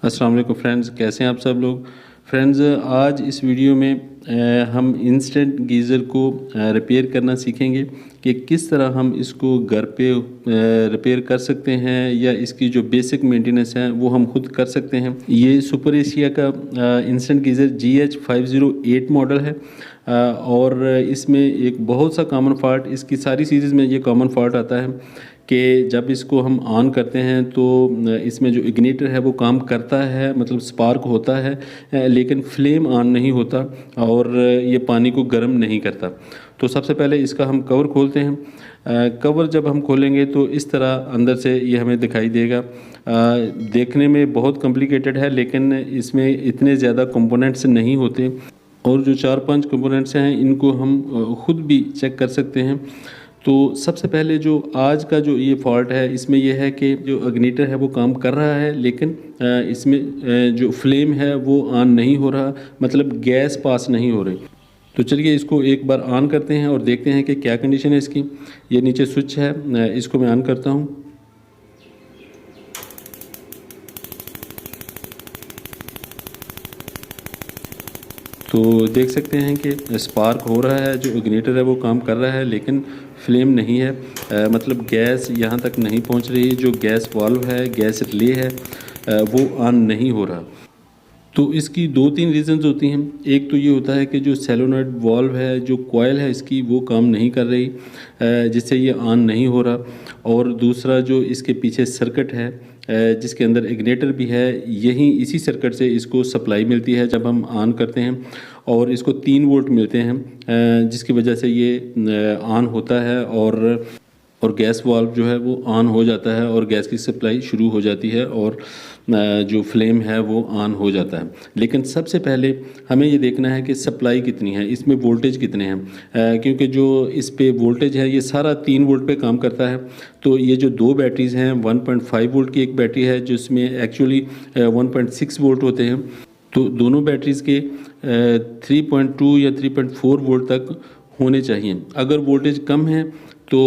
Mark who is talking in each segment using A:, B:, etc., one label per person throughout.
A: अस्सलाम वालेकुम फ्रेंड्स, कैसे हैं आप सब लोग। फ्रेंड्स, आज इस वीडियो में हम इंस्टेंट गीज़र को रिपेयर करना सीखेंगे कि किस तरह हम इसको घर पे रिपेयर कर सकते हैं या इसकी जो बेसिक मेंटेनेंस है वो हम खुद कर सकते हैं। ये सुपर एशिया का इंस्टेंट गीज़र GH508 मॉडल है और इसमें एक बहुत सा कॉमन फॉल्ट, इसकी सारी सीरीज़ में ये कॉमन फॉल्ट आता है कि जब इसको हम ऑन करते हैं तो इसमें जो इग्निटर है वो काम करता है, मतलब स्पार्क होता है, लेकिन फ्लेम ऑन नहीं होता और ये पानी को गर्म नहीं करता। तो सबसे पहले इसका हम कवर खोलते हैं। कवर जब हम खोलेंगे तो इस तरह अंदर से ये हमें दिखाई देगा। देखने में बहुत कॉम्प्लिकेटेड है लेकिन इसमें इतने ज़्यादा कंपोनेंट्स नहीं होते और जो 4-5 कंपोनेंट्स हैं इनको हम खुद भी चेक कर सकते हैं। तो सबसे पहले जो आज का जो ये फॉल्ट है इसमें यह है कि जो इग्निटर है वो काम कर रहा है लेकिन इसमें जो फ्लेम है वो ऑन नहीं हो रहा, मतलब गैस पास नहीं हो रही। तो चलिए इसको एक बार ऑन करते हैं और देखते हैं कि क्या कंडीशन है इसकी। ये नीचे स्विच है, इसको मैं ऑन करता हूँ। तो देख सकते हैं कि स्पार्क हो रहा है, जो इग्निटर है वो काम कर रहा है लेकिन फ्लेम नहीं है, मतलब गैस यहाँ तक नहीं पहुँच रही। जो गैस वाल्व है, गैस रिले है, वो ऑन नहीं हो रहा। तो इसकी 2-3 रीज़न्स होती हैं। एक तो ये होता है कि जो सोलेनॉइड वाल्व है, जो कॉइल है इसकी, वो काम नहीं कर रही, जिससे ये ऑन नहीं हो रहा। और दूसरा जो इसके पीछे सर्किट है जिसके अंदर इग्निटर भी है, यही इसी सर्किट से इसको सप्लाई मिलती है जब हम ऑन करते हैं और इसको 3 वोल्ट मिलते हैं जिसकी वजह से ये ऑन होता है और गैस वाल्व जो है वो ऑन हो जाता है और गैस की सप्लाई शुरू हो जाती है और जो फ्लेम है वो ऑन हो जाता है। लेकिन सबसे पहले हमें ये देखना है कि सप्लाई कितनी है, इसमें वोल्टेज कितने हैं, क्योंकि जो इस पे वोल्टेज है ये सारा 3 वोल्ट पे काम करता है। तो ये जो 2 बैटरीज़ हैं, 1.5 वोल्ट की एक बैटरी है जिसमें एक्चुअली 1.6 वोल्ट होते हैं। तो दोनों बैटरीज़ के 3.2 या 3.4 वोल्ट तक होने चाहिए। अगर वोल्टेज कम है तो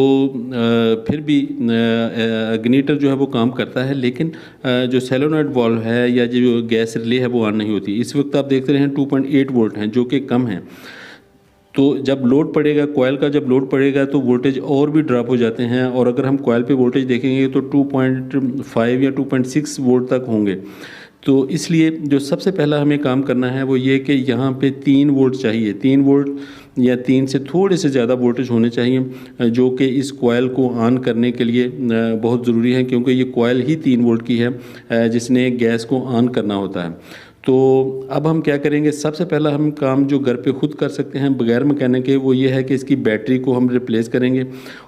A: फिर भी इग्निटर जो है वो काम करता है लेकिन जो सोलेनॉइड वाल्व है या जो गैस रिले है वो ऑन नहीं होती। इस वक्त आप देखते हैं 2.8 वोल्ट हैं जो कि कम है। तो जब लोड पड़ेगा, कॉइल का जब लोड पड़ेगा तो वोल्टेज और भी ड्रॉप हो जाते हैं और अगर हम कॉइल पे वोल्टेज देखेंगे तो 2.5 या 2.6 वोल्ट तक होंगे। तो इसलिए जो सबसे पहला हमें काम करना है वो ये कि यहाँ पे 3 वोल्ट चाहिए, 3 वोल्ट या 3 से थोड़े से ज़्यादा वोल्टेज होने चाहिए, जो कि इस कॉइल को ऑन करने के लिए बहुत ज़रूरी है, क्योंकि ये कॉइल ही 3 वोल्ट की है जिसने गैस को ऑन करना होता है। तो अब हम क्या करेंगे, सबसे पहला हम काम जो घर पे खुद कर सकते हैं बगैर मैकेनिक के, वो ये है कि इसकी बैटरी को हम रिप्लेस करेंगे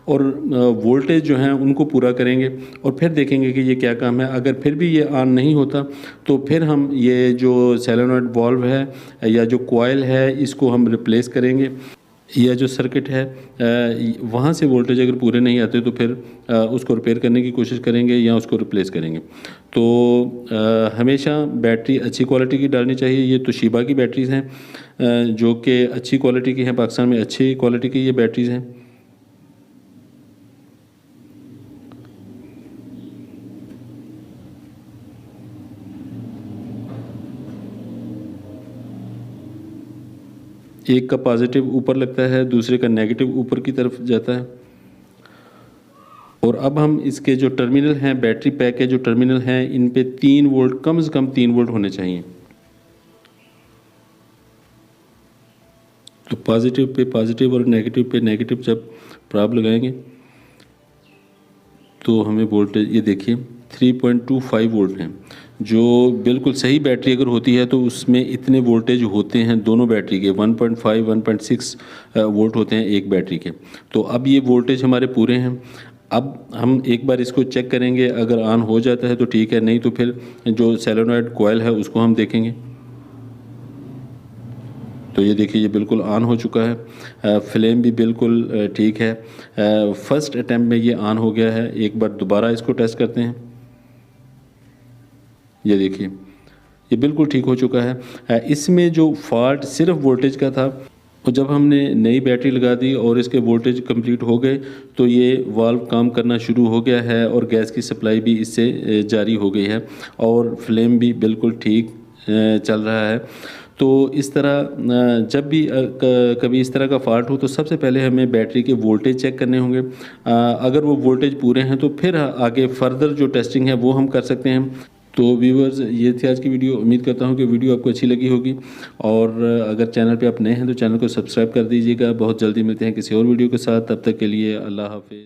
A: और वोल्टेज जो हैं उनको पूरा करेंगे और फिर देखेंगे कि ये क्या काम है। अगर फिर भी ये ऑन नहीं होता तो फिर हम ये जो सोलेनॉइड वाल्व है या जो कॉइल है इसको हम रिप्लेस करेंगे, या जो सर्किट है वहाँ से वोल्टेज अगर पूरे नहीं आते तो फिर उसको रिपेयर करने की कोशिश करेंगे या उसको रिप्लेस करेंगे। तो हमेशा बैटरी अच्छी क्वालिटी की डालनी चाहिए। ये तोशिबा की बैटरीज़ हैं जो कि अच्छी क्वालिटी की हैं, पाकिस्तान में अच्छी क्वालिटी की ये बैटरीज़ हैं। एक का पॉजिटिव ऊपर लगता है, दूसरे का नेगेटिव ऊपर की तरफ जाता है। और अब हम इसके जो टर्मिनल हैं, बैटरी पैक के जो टर्मिनल हैं, इन पे 3 वोल्ट, कम से कम 3 वोल्ट होने चाहिए। तो पॉजिटिव पे पॉजिटिव और नेगेटिव पे नेगेटिव जब प्रॉब लगाएंगे तो हमें वोल्टेज, ये देखिए 3.25 वोल्ट हैं। जो बिल्कुल सही बैटरी अगर होती है तो उसमें इतने वोल्टेज होते हैं दोनों बैटरी के, 1.5 1.6 वोल्ट होते हैं एक बैटरी के। तो अब ये वोल्टेज हमारे पूरे हैं। अब हम एक बार इसको चेक करेंगे, अगर ऑन हो जाता है तो ठीक है, नहीं तो फिर जो सोलेनॉइड कॉइल है उसको हम देखेंगे। तो ये देखिए ये बिल्कुल ऑन हो चुका है, फ्लेम भी बिल्कुल ठीक है। फर्स्ट अटैम्प्ट में ये ऑन हो गया है। एक बार दोबारा इसको टेस्ट करते हैं। ये देखिए ये बिल्कुल ठीक हो चुका है। इसमें जो फॉल्ट सिर्फ वोल्टेज का था, और जब हमने नई बैटरी लगा दी और इसके वोल्टेज कंप्लीट हो गए तो ये वाल्व काम करना शुरू हो गया है और गैस की सप्लाई भी इससे जारी हो गई है और फ्लेम भी बिल्कुल ठीक चल रहा है। तो इस तरह जब भी कभी इस तरह का फॉल्ट हो तो सबसे पहले हमें बैटरी के वोल्टेज चेक करने होंगे। अगर वो वोल्टेज पूरे हैं तो फिर आगे फर्दर जो टेस्टिंग है वो हम कर सकते हैं। तो व्यूवर्स, ये थी आज की वीडियो। उम्मीद करता हूँ कि वीडियो आपको अच्छी लगी होगी और अगर चैनल पे आप नए हैं तो चैनल को सब्सक्राइब कर दीजिएगा। बहुत जल्दी मिलते हैं किसी और वीडियो के साथ, तब तक के लिए अल्लाह हाफिज़।